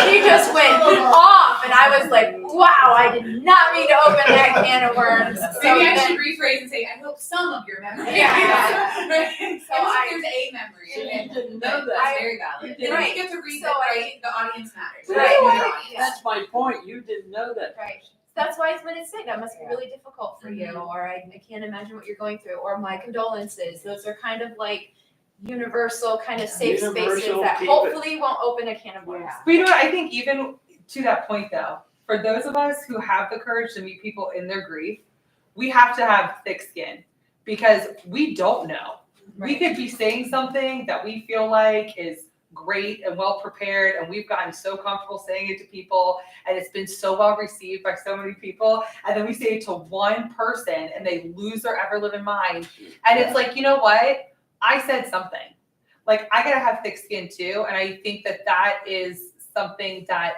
She just went off, and I was like, wow, I did not mean to open that can of worms. So Maybe I then- should rephrase and say, I hope some of your memories. Yeah. Right? So I I- hope there's a memory. So okay? you didn't But know that. That's very valid. They Right. don't get to read So it, I- right? The audience matters. Right. Know your Right. audience. That's my point. You didn't know that. Right. That's why it's when it's sick, that must be really difficult for you, or I can't imagine what you're going through, or my condolences. Those are kind of like universal, kind of safe spaces Universal, that keep it- hopefully won't open a can of worms. Yeah. But you know what? I think even to that point though, for those of us who have the courage to meet people in their grief, we have to have thick skin because we don't know. We Right. could be saying something that we feel like is great and well prepared, and we've gotten so comfortable saying it to people, and it's been so well received by so many people, and then we say it to one person and they lose their ever living mind. And it's like, you know what? I said something. Like, I gotta have thick skin too, and I think that that is something that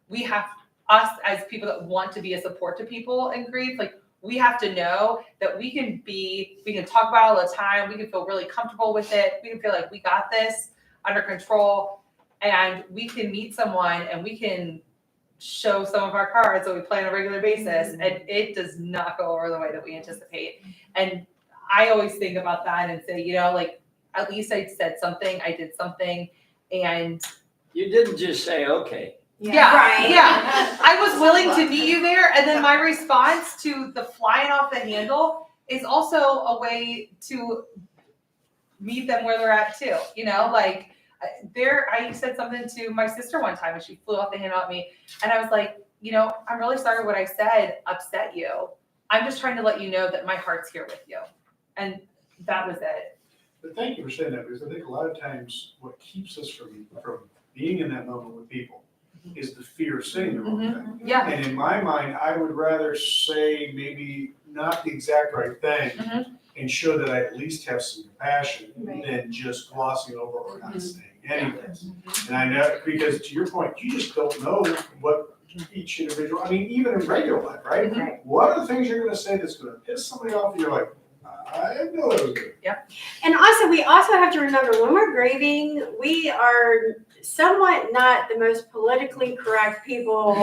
we have, us as people that want to be a support to people in grief, like we have to know that we can talk about it all the time, we can feel really comfortable with it, we can feel like we got this under control, and we can meet someone and we can show some of our cards that we play on a regular basis, and it does not go over the way that we anticipate. And I always think about that and say, like, at least I said something, I did something, and You didn't just say, okay. yeah, Right. yeah. I was willing to meet you there, and then my response to the flying off the handle is also a way to meet them where they're at too. Like I said something to my sister one time, and she flew off the handle at me, and I was like, I'm really sorry what I said upset you. I'm just trying to let you know that my heart's here with you, and that was it. But thank you for saying that, because I think a lot of times what keeps us from being in that moment with people is the fear of saying the wrong thing. Yeah. And in my mind, I would rather say maybe not the exact right thing and show that I at least have some compassion Right. than just glossing over or not saying anything. And I know, because to your point, you just don't know what each individual, I mean, even in regular life, right? Right. What are the things you're gonna say that's gonna piss somebody off and you're like, I didn't know that was good. And also, we also have to remember when we're grieving, we are somewhat not the most politically correct people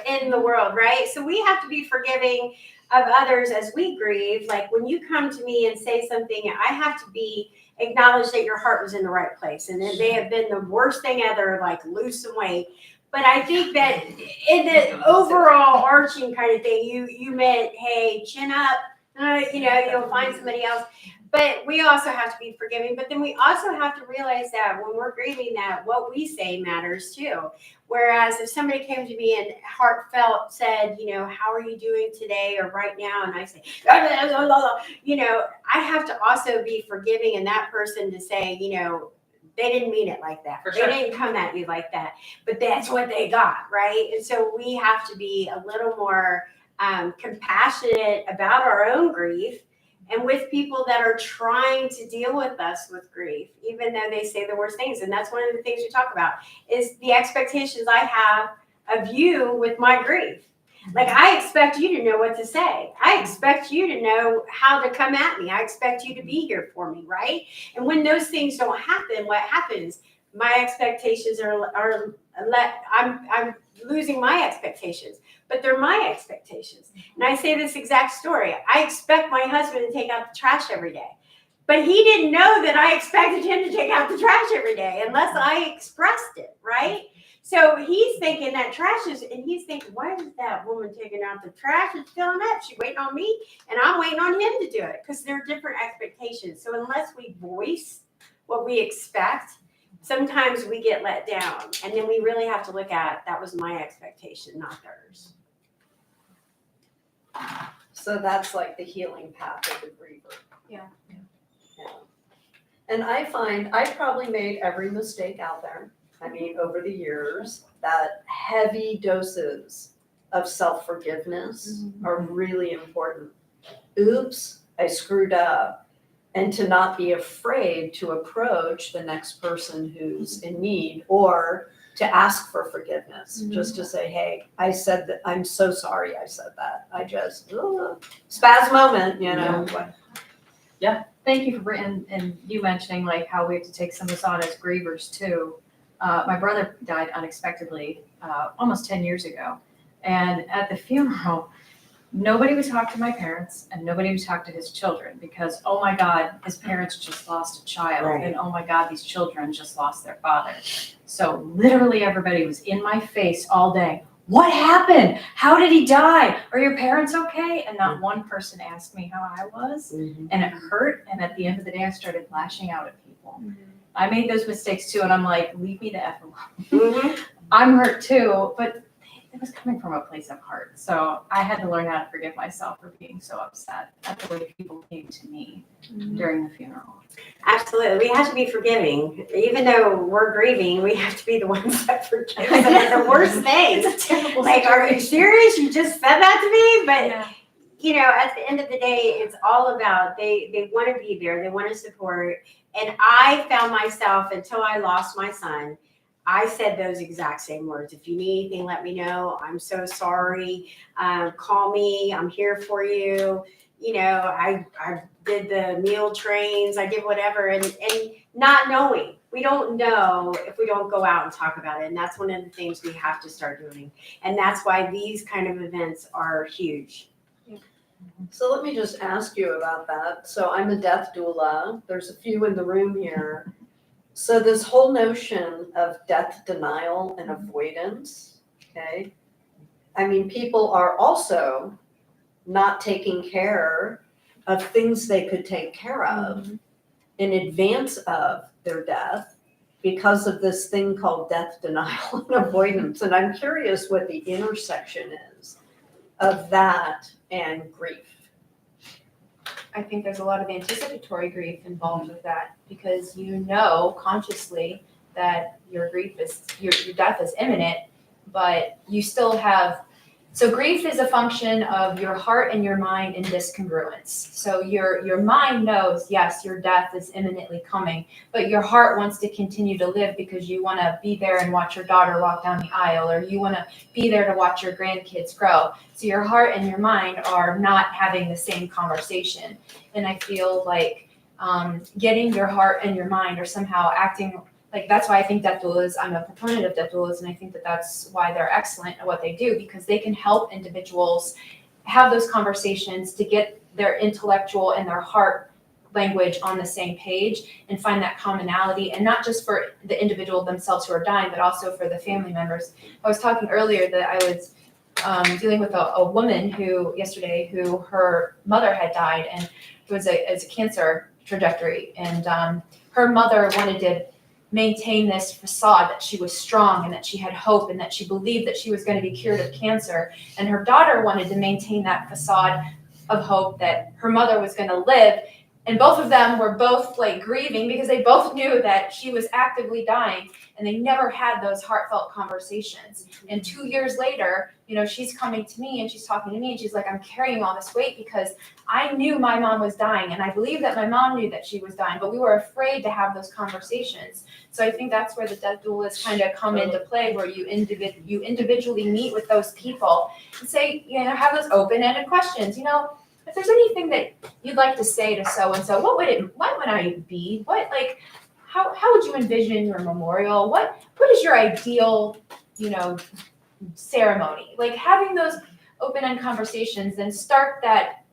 in the world, right? So we have to be forgiving of others as we grieve. Like when you come to me and say something, I have to be acknowledge that your heart was in the right place, and it may have been the worst thing ever, like lose some weight. But I think that in the overall arching kind of thing, you meant, hey, chin up. You'll find somebody else. But we also have to be forgiving. But then we also have to realize that when we're grieving, that what we say matters too. Whereas if somebody came to me and heartfelt said, how are you doing today or right now? And I say, I have to also be forgiving in that person to say, they didn't mean it like that. For They sure. didn't come at you like that. But that's what they got, right? And so we have to be a little more compassionate about our own grief and with people that are trying to deal with us with grief, even though they say the worst things. And that's one of the things we talk about is the expectations I have of you with my grief. Like, I expect you to know what to say. I expect you to know how to come at me. I expect you to be here for me, right? And when those things don't happen, what happens? My expectations I'm losing my expectations, but they're my expectations. And I say this exact story. I expect my husband to take out the trash every day, but he didn't know that I expected him to take out the trash every day unless I expressed it, right? So he's thinking that trash is, and he's thinking, why is that woman taking out the trash? It's filling up. She's waiting on me, and I'm waiting on him to do it, because there are different expectations. So unless we voice what we expect, sometimes we get let down, and then we really have to look at, that was my expectation, not theirs. So that's like the healing path of the griever. Yeah. And I find I probably made every mistake out there. I mean, over the years, that heavy doses of self-forgiveness are really important. Oops, I screwed up. And to not be afraid to approach the next person who's in need, or to ask for forgiveness, just to say, hey, I said that, I'm so sorry I said that. I just, spaz moment, Thank you for and you mentioning like how we have to take some of this on as grievers too. My brother died unexpectedly almost 10 years ago. And at the funeral, nobody would talk to my parents and nobody would talk to his children because, oh my God, his parents just lost a child. Right. And oh my God, these children just lost their father. So literally everybody was in my face all day. What happened? How did he die? Are your parents okay? And not one person asked me how I was. And it hurt. And at the end of the day, I started lashing out at people. I made those mistakes too. And I'm like, leave me the F alone. I'm hurt too. But it was coming from a place of heart. So I had to learn how to forgive myself for being so upset at the way people came to me during the funeral. Absolutely. We have to be forgiving. Even though we're grieving, we have to be the ones that forgive them at the worst things. It's a terrible Like, are you serious? You just said that to me? But, Yeah. at the end of the day, it's all about they want to be there. They want to support. And I found myself, until I lost my son, I said those exact same words. If you need anything, let me know. I'm so sorry. Call me. I'm here for you. I did the meal trains. I did whatever. And not knowing. We don't know if we don't go out and talk about it. And that's one of the things we have to start doing. And that's why these kind of events are huge. So let me just ask you about that. So I'm a death doula. There's a few in the room here. So this whole notion of death denial and avoidance, okay? I mean, people are also not taking care of things they could take care of in advance of their death because of this thing called death denial and avoidance. And I'm curious what the intersection is of that and grief. I think there's a lot of anticipatory grief involved with that because you know consciously that your grief is, your death is imminent, but you still have So grief is a function of your heart and your mind in discongruence. So your mind knows, yes, your death is imminently coming, but your heart wants to continue to live because you want to be there and watch your daughter walk down the aisle, or you want to be there to watch your grandkids grow. So your heart and your mind are not having the same conversation. And I feel like getting your heart and your mind are somehow acting like, that's why I think death doulas, I'm a proponent of death doulas, and I think that that's why they're excellent at what they do, because they can help individuals have those conversations to get their intellectual and their heart language on the same page and find that commonality, and not just for the individual themselves who are dying, but also for the family members. I was talking earlier that I was dealing with a woman yesterday who her mother had died, and it was a cancer trajectory, and her mother wanted to maintain this facade that she was strong and that she had hope and that she believed that she was going to be cured of cancer. And her daughter wanted to maintain that facade of hope that her mother was going to live. And both of them were both like grieving because they both knew that she was actively dying, and they never had those heartfelt conversations. And 2 years later, she's coming to me and she's talking to me and she's like, I'm carrying all this weight because I knew my mom was dying, and I believe that my mom knew that she was dying, but we were afraid to have those conversations. So I think that's where the death doulas kind of come into play, where you individually meet with those people and say, have those open-ended questions. If there's anything that you'd like to say to so-and-so, what would I be? How would you envision your memorial? What is your ideal, ceremony? Like, having those open-end conversations, then start that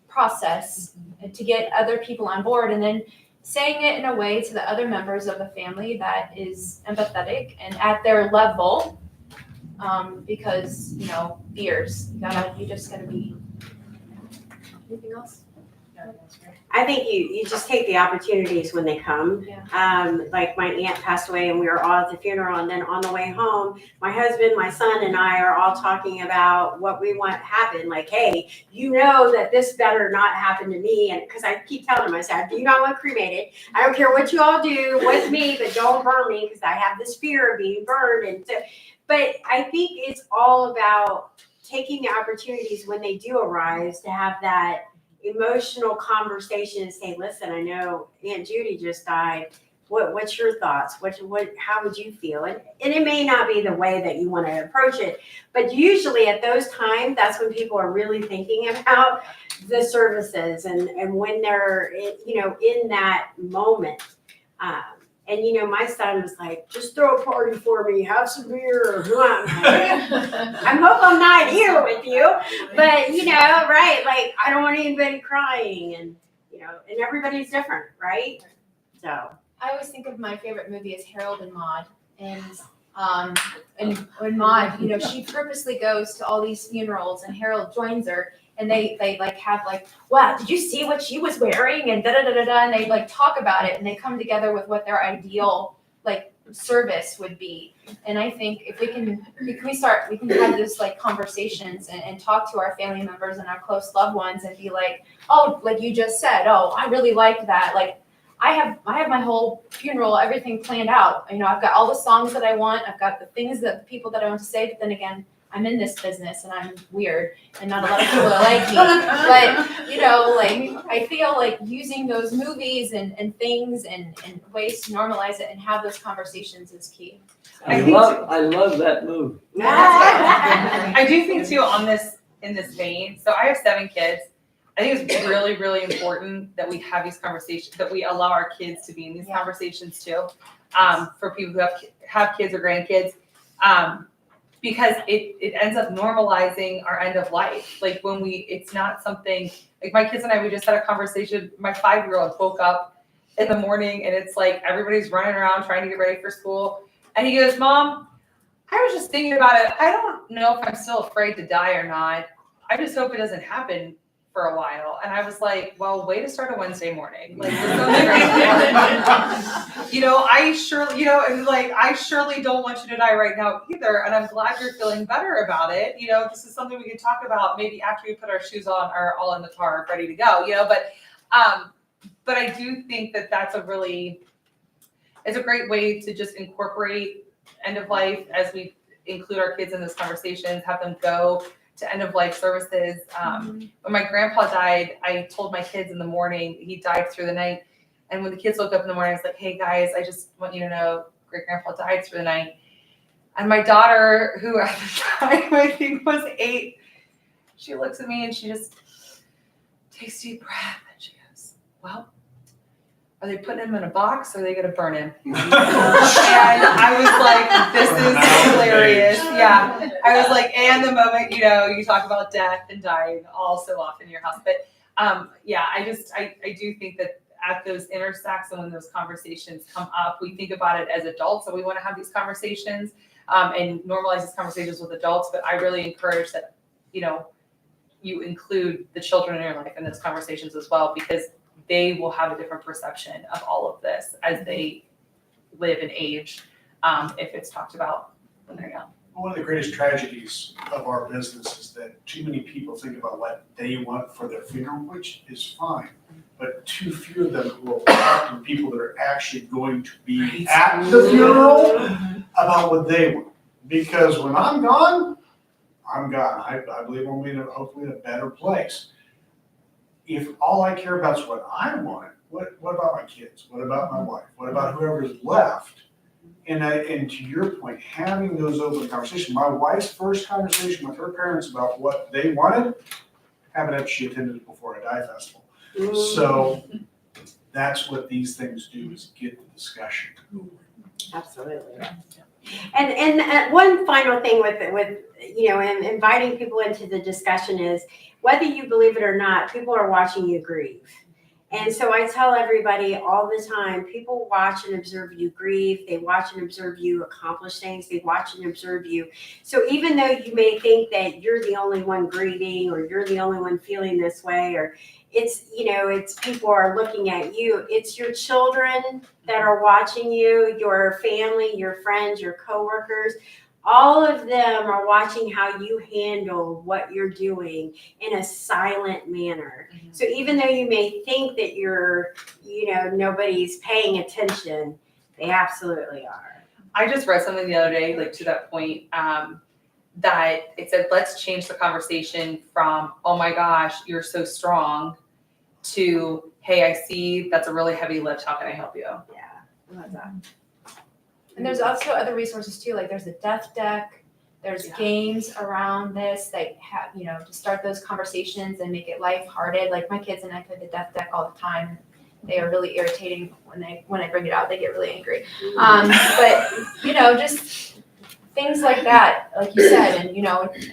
process to get other people on board, and then saying it in a way to the other members of the family that is empathetic and at their level, because, fears, you just gotta be. Anything else? I think you just take the opportunities when they come. Yeah. Like my aunt passed away and we were all at the funeral, and then on the way home, my husband, my son, and I are all talking about what we want to happen. Like, hey, that this better not happen to me. And because I keep telling him, I said, I do not want cremated. I don't care what you all do with me, but don't burn me, because I have this fear of being burned. And so, but I think it's all about taking the opportunities when they do arise to have that emotional conversation and say, listen, I know Aunt Judy just died. What's your thoughts? How would you feel? And it may not be the way that you want to approach it, but usually at those times, that's when people are really thinking about the services and when they're, in that moment. And my son was like, just throw a party for me, have some beer. I hope I'm not here with you, but right? Like, I don't want anybody crying, and and everybody's different, right? So I always think of my favorite movie as Harold and Maude, and when Maude, she purposely goes to all these funerals, and Harold joins her. And they have wow, did you see what she was wearing? And and they talk about it, and they come together with what their ideal service would be. And I think if we can have this conversations and talk to our family members and our close loved ones and be like, oh, like you just said, oh, I really liked that. I have my whole funeral, everything planned out. I've got all the songs that I want. I've got the people that I want to say, but then again, I'm in this business and I'm weird and not a lot of people are like me. But, I feel like using those movies and things and ways to normalize it and have those conversations is key. I love that movie. I do think too in this vein, so I have 7 kids. I think it's really, really important that we have these conversations, that we allow our kids to be in these conversations too, for people who have kids or grandkids. Because it ends up normalizing our end of life. It's not something, my kids and I, we just had a conversation. My 5-year-old woke up in the morning and it's like everybody's running around trying to get ready for school. And he goes, Mom, I was just thinking about it. I don't know if I'm still afraid to die or not. I just hope it doesn't happen for a while. And I was like, well, way to start a Wednesday morning. I surely don't want you to die right now either. And I'm glad you're feeling better about it. This is something we can talk about maybe after we put our shoes on or all in the car ready to go, but I do think that that's it's a great way to just incorporate end of life as we include our kids in those conversations, have them go to end of life services. When my grandpa died, I told my kids in the morning, he died through the night. And when the kids woke up in the morning, I was like, hey guys, I just want you to know great grandpa died through the night. And my daughter, who at the time I think was 8, she looks at me and she just takes a deep breath and she goes, well, are they putting him in a box or are they gonna burn him? And I was like, this is hilarious. Yeah. I was like, and the moment, you talk about death and dying all so often in your house. But yeah, I do think that at those intersects and when those conversations come up, we think about it as adults, so we want to have these conversations and normalize these conversations with adults. But I really encourage that, you include the children in your life in those conversations as well, because they will have a different perception of all of this as they live and age, if it's talked about when they're young. One of the greatest tragedies of our business is that too many people think about what they want for their funeral, which is fine. But too few of them will talk to people that are actually going to be at the funeral about what they want. Because when I'm gone, I'm gone. I believe we'll be hopefully in a better place. If all I care about is what I want, what about my kids? What about my wife? What about whoever's left? And to your point, having those open conversations. My wife's first conversation with her parents about what they wanted happened she attended the Before I Die festival. So that's what these things do, is get the discussion. Absolutely. And one final thing with and inviting people into the discussion is, whether you believe it or not, people are watching you grieve. And so I tell everybody all the time, people watch and observe you grieve. They watch and observe you accomplish things. They watch and observe you. So even though you may think that you're the only one grieving, or you're the only one feeling this way, or it's people are looking at you, it's your children that are watching you, your family, your friends, your coworkers. All of them are watching how you handle what you're doing in a silent manner. Mm-hmm. So even though you may think that you're, nobody's paying attention, they absolutely are. I just read something the other day, like to that point, that it said, let's change the conversation from, oh my gosh, you're so strong, to, hey, I see that's a really heavy lift. How can I help you? Yeah, I love that. And there's also other resources too, like there's a death deck, there's games around this that have, to start those conversations and make it lighthearted. Like my kids and I play the death deck all the time. They are really irritating when I bring it out, they get really angry. But just things like that, like you said, and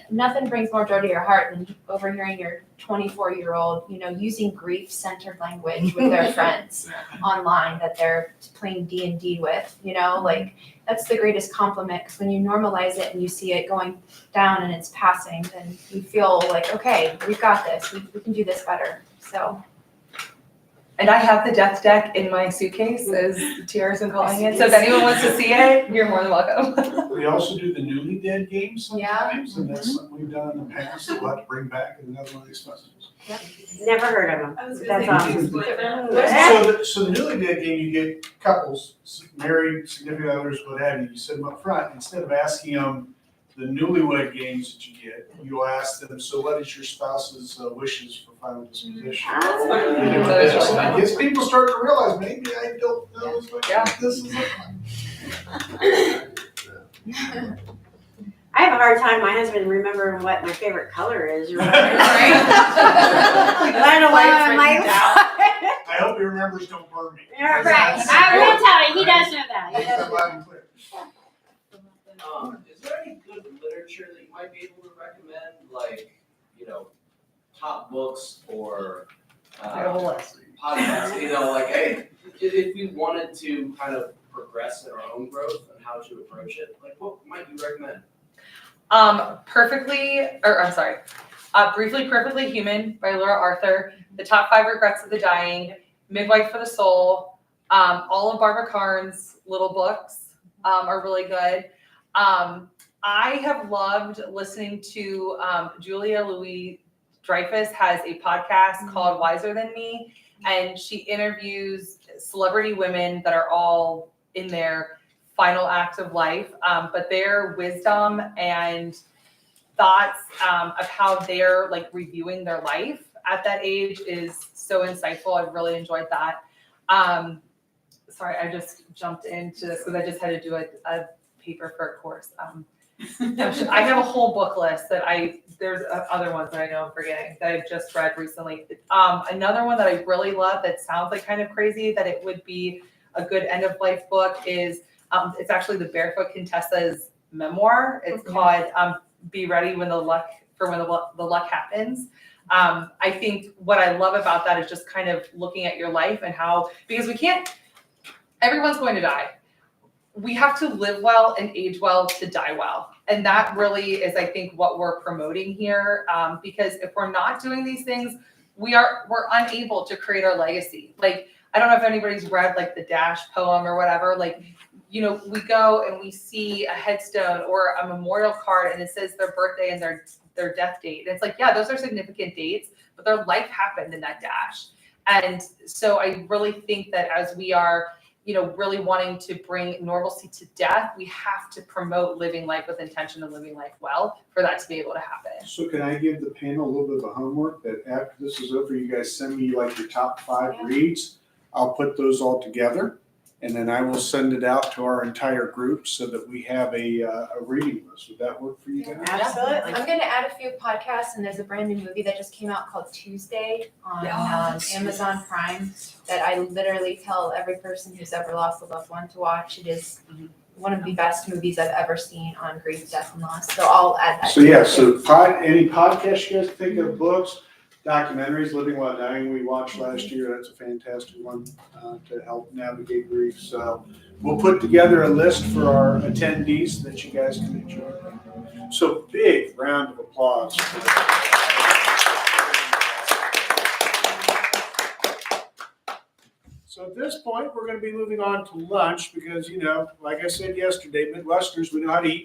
nothing brings more joy to your heart than overhearing your 24-year-old, using grief-centered language with their friends online that they're playing D&D with, like that's the greatest compliment, because when you normalize it and you see it going down and it's passing, then you feel like, okay, we've got this, we can do this better, so. And I have the death deck in my suitcase, as Tiara's been calling it. So if anyone wants to see it, you're more than welcome. We also do the Newly Dead games Yeah. sometimes, and that's something we've done in the past, so we'll have to bring back at another one of these festivals. Never heard of them. I was That's gonna awesome. So the Newly Dead game, you get couples, married, significant others, what have you, you sit them up front, instead of asking them the newlywed games that you get, you'll ask them, so what is your spouse's wishes for final disposition? I guess people start to realize, maybe I don't know what this is like. I have a hard time, my husband remembering what my favorite color is. Right? I don't know why I'm like. I hope he remembers don't burn me. Right. I will tell you, he does know that. He does know that. Is there any good literature that you might be able to recommend, like, top books or podcasts, like, hey, if we wanted to kind of progress in our own growth and how to approach it, like, what might you recommend? Briefly Perfectly Human by Laura Arthur, The Top 5 Regrets of the Dying, Midwife for the Soul, all of Barbara Karn's little books are really good. I have loved listening to Julia Louis-Dreyfus has a podcast called Wiser Than Me, and she interviews celebrity women that are all in their final act of life, but their wisdom and thoughts of how they're like reviewing their life at that age is so insightful. I've really enjoyed that. Sorry, I just jumped into this because I just had to do a paper for a course. I have a whole book list that there's other ones that I know I'm forgetting that I've just read recently. Another one that I really love that sounds like kind of crazy that it would be a good end of life book is, it's actually the Barefoot Contessa's memoir. It's called Be Ready When the Luck Happens. I think what I love about that is just kind of looking at your life and how, because everyone's going to die. We have to live well and age well to die well. And that really is, I think, what we're promoting here. Because if we're not doing these things, we're unable to create our legacy. Like, I don't know if anybody's read like the Dash poem or whatever, like, you know, we go and we see a headstone or a memorial card and it says their birthday and their death date. And it's like, yeah, those are significant dates, but their life happened in that dash. And so I really think that as we are, you know, really wanting to bring normalcy to death, we have to promote living life with intention and living life well for that to be able to happen. So can I give the panel a little bit of a homework that after this is over, you guys send me like your top 5 reads? I'll put those all together and then I will send it out to our entire group so that we have a reading list. Would that work for you guys? Absolutely. I'm gonna add a few podcasts, and there's a brand new movie that just came out called Tuesday on Amazon Prime that I literally tell every person who's ever lost a loved one to watch. It is one of the best movies I've ever seen on grief, death, and loss. So I'll add that. So yeah, so any podcasts you guys think of, books, documentaries, Living While Dying we watched last year, that's a fantastic one to help navigate grief. So we'll put together a list for our attendees that you guys can enjoy. So big round of applause. So at this point, we're going to be moving on to lunch because, you know, like I said yesterday, Midwesterners, we know how to eat